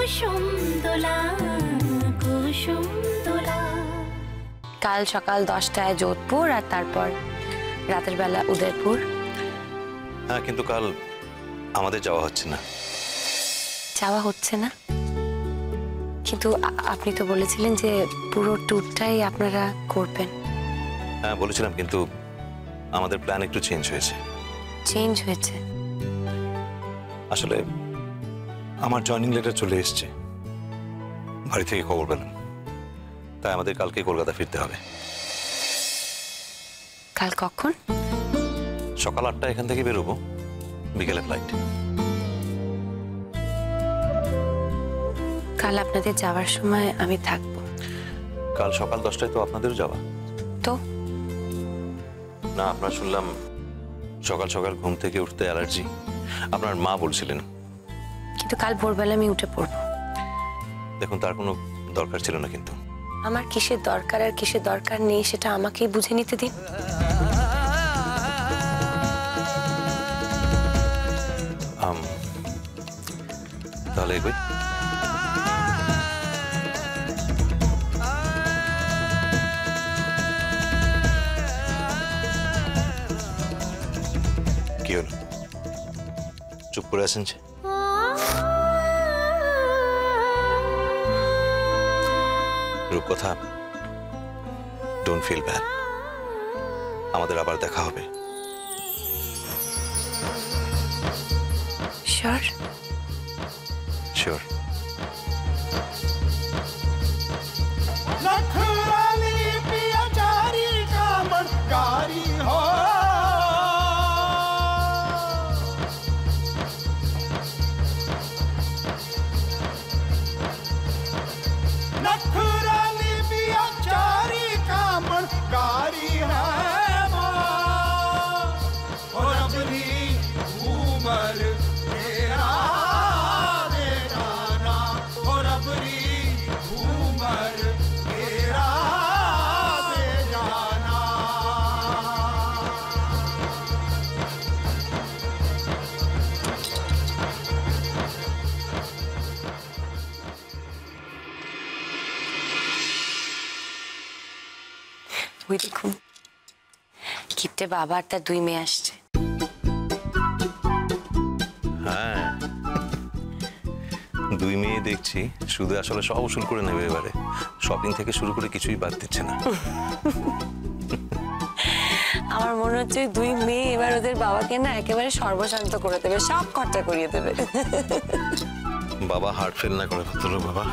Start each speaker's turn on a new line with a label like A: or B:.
A: কুসুম দোলা কুসুম দোলা।
B: কাল সকাল 10টায় যোধপুর আর তারপর রাতের বেলা উদয়পুর।
C: হ্যাঁ, কিন্তু কাল আমাদের যাওয়া হচ্ছে না।
B: যাওয়া হচ্ছে না? কিন্তু আপনি তো বলেছিলেন যে পুরো ট্যুরটাই আপনারা করবেন।
C: হ্যাঁ বলেছিলাম, কিন্তু আমাদের প্ল্যান একটু চেঞ্জ হয়েছে।
B: চেঞ্জ হয়েছে?
C: আসলে আমার জয়েনিং লেটার চলে এসেছে, বাড়ি থেকে খবর পেলাম, তাই আমাদের কালকে কলকাতা ফিরতে হবে।
B: কাল কখন?
C: সকাল 8টায় এখান থেকে বেরোবো, বিকেলে ফ্লাইট।
B: কাল আপনাদের যাওয়ার সময় আমি থাকবো।
C: কাল সকাল 10টায় তো আপনাদেরও যাওয়া।
B: তো
C: না, আপনার শুনলাম সকাল সকাল ঘুম থেকে উঠতে অ্যালার্জি, আপনার মা বলছিলেন।
B: কিন্তু কাল ভোরবেলা আমি উঠে পড়বো।
C: দেখুন, তার কোনো দরকার ছিল না। কিন্তু
B: আমার কিসের দরকার আর কিসের দরকার নেই সেটা আমাকেই বুঝে নিতে দিন।
C: তাহলে এগোই। কি হলো, চুপ করে আছেন যে? রূপকথা, ডোন্ট ফিল ব্যাড, আমাদের আবার দেখা হবে।
B: শিওর?
C: শিওর।
B: ওই দেখুন, কিপ্টে বাবা আর তার 2 মেয়ে আসছে।
C: হ্যাঁ, 2 মেয়ে দেখছি, শুধু আসলে সব উসুল করে নেবে এবারে। শপিং থেকে শুরু করে কিছুই বাদ দিচ্ছে না।
B: আমার মনে হচ্ছে 2 মেয়ে এবার ওদের বাবাকে না একেবারে সর্বশান্ত করে দেবে, সব খরচা করিয়ে দেবে।
C: বাবা হার্ট ফেল না করে, বাবা।